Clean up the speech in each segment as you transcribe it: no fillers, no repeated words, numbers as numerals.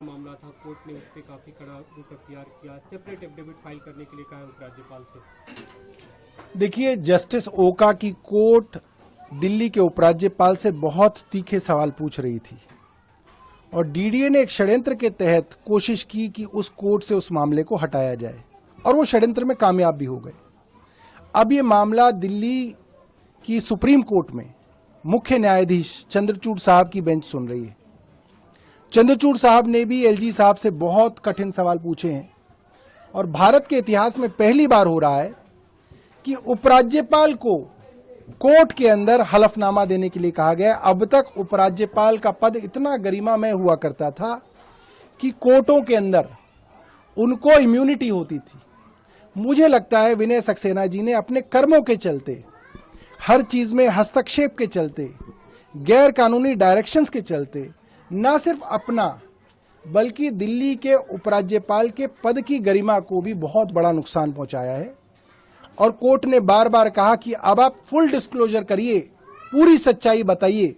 मामला था, कोर्ट ने उस पर काफी कड़ा रुख अख्तियार किया, सेपरेट एफिडेविट फाइल करने के लिए कहा उपराज्यपाल से। देखिए, जस्टिस ओका की कोर्ट दिल्ली के उपराज्यपाल से बहुत तीखे सवाल पूछ रही थी और डीडीए ने एक षड्यंत्र के तहत कोशिश की कि उस कोर्ट से उस मामले को हटाया जाए और वो षड्यंत्र में कामयाब भी हो गए। अब ये मामला दिल्ली की सुप्रीम कोर्ट में मुख्य न्यायाधीश चंद्रचूड़ साहब की बेंच सुन रही है। चंद्रचूड़ साहब ने भी एलजी साहब से बहुत कठिन सवाल पूछे हैं और भारत के इतिहास में पहली बार हो रहा है कि उपराज्यपाल को कोर्ट के अंदर हलफनामा देने के लिए कहा गया। अब तक उपराज्यपाल का पद इतना गरिमामय हुआ करता था कि कोर्टों के अंदर उनको इम्यूनिटी होती थी। मुझे लगता है विनय सक्सेना जी ने अपने कर्मों के चलते, हर चीज में हस्तक्षेप के चलते, गैर कानूनी डायरेक्शंस के चलते न सिर्फ अपना बल्कि दिल्ली के उपराज्यपाल के पद की गरिमा को भी बहुत बड़ा नुकसान पहुंचाया है। और कोर्ट ने बार बार कहा कि अब आप फुल डिस्क्लोजर करिए, पूरी सच्चाई बताइए।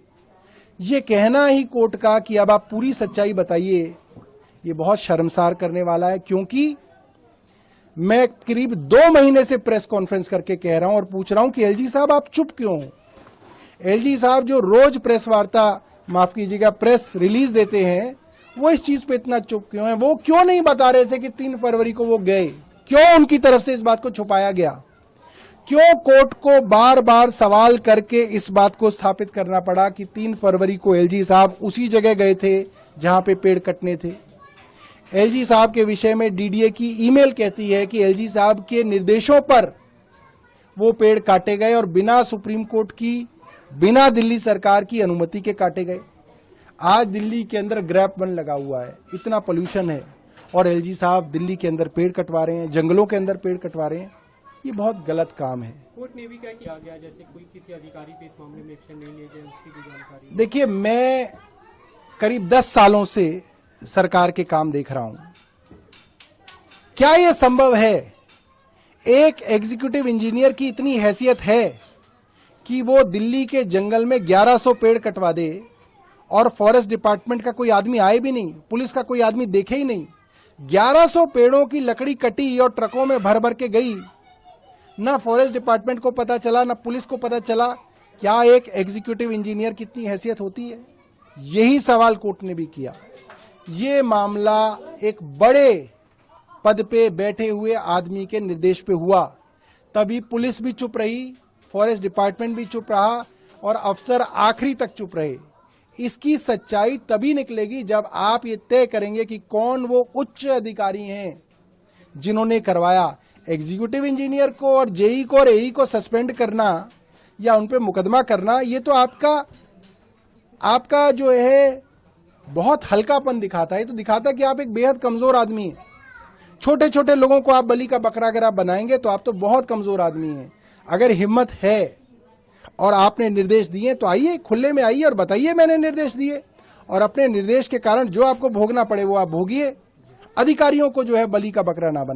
ये कहना ही कोर्ट का कि अब आप पूरी सच्चाई बताइए, ये बहुत शर्मसार करने वाला है, क्योंकि मैं करीब 2 महीने से प्रेस कॉन्फ्रेंस करके कह रहा हूं और पूछ रहा हूं कि एलजी साहब आप चुप क्यों हो। एलजी साहब जो रोज प्रेस वार्ता, माफ कीजिएगा, प्रेस रिलीज देते हैं, वो इस चीज पे इतना चुप क्यों है? वो क्यों नहीं बता रहे थे कि 3 फरवरी को वो गए? क्यों उनकी तरफ से इस बात को छुपाया गया? क्यों कोर्ट को बार बार सवाल करके इस बात को स्थापित करना पड़ा कि 3 फरवरी को एलजी साहब उसी जगह गए थे जहां पे पेड़ कटने थे? एलजी साहब के विषय में डीडीए की ईमेल कहती है कि एलजी साहब के निर्देशों पर वो पेड़ काटे गए और बिना सुप्रीम कोर्ट की, बिना दिल्ली सरकार की अनुमति के काटे गए। आज दिल्ली के अंदर ग्रैप वन लगा हुआ है, इतना पोल्यूशन है और एलजी साहब दिल्ली के अंदर पेड़ कटवा रहे हैं, जंगलों के अंदर पेड़ कटवा रहे हैं। ये बहुत गलत काम है। कोर्ट ने भी क्या किया गया, जैसे कोई किसी अधिकारी पे इस मामले में एक्शन नहीं ले जाए, उसकी भी जानकारी? देखिए, मैं करीब 10 सालों से सरकार के काम देख रहा हूं। क्या यह संभव है एक एग्जीक्यूटिव इंजीनियर की इतनी हैसियत है कि वो दिल्ली के जंगल में 1100 पेड़ कटवा दे और फॉरेस्ट डिपार्टमेंट का कोई आदमी आए भी नहीं, पुलिस का कोई आदमी देखे ही नहीं? 1100 पेड़ों की लकड़ी कटी और ट्रकों में भर भर के गई, ना फॉरेस्ट डिपार्टमेंट को पता चला, ना पुलिस को पता चला। क्या एक एग्जीक्यूटिव इंजीनियर की इतनी हैसियत होती है? यही सवाल कोर्ट ने भी किया। ये मामला एक बड़े पद पे बैठे हुए आदमी के निर्देश पे हुआ, तभी पुलिस भी चुप रही, फॉरेस्ट डिपार्टमेंट भी चुप रहा और अफसर आखिरी तक चुप रहे। इसकी सच्चाई तभी निकलेगी जब आप ये तय करेंगे कि कौन वो उच्च अधिकारी हैं जिन्होंने करवाया। एग्जीक्यूटिव इंजीनियर को और जेई को और एई को सस्पेंड करना या उन पे मुकदमा करना, ये तो आपका जो है बहुत हल्कापन दिखाता है। तो दिखाता है कि आप एक बेहद कमजोर आदमी हैं। छोटे छोटे लोगों को आप बलि का बकरा अगर आप बनाएंगे तो आप तो बहुत कमजोर आदमी हैं। अगर हिम्मत है और आपने निर्देश दिए तो आइए, खुले में आइए और बताइए मैंने निर्देश दिए, और अपने निर्देश के कारण जो आपको भोगना पड़े वो आप भोगिए। अधिकारियों को जो है बलि का बकरा ना बनाएं।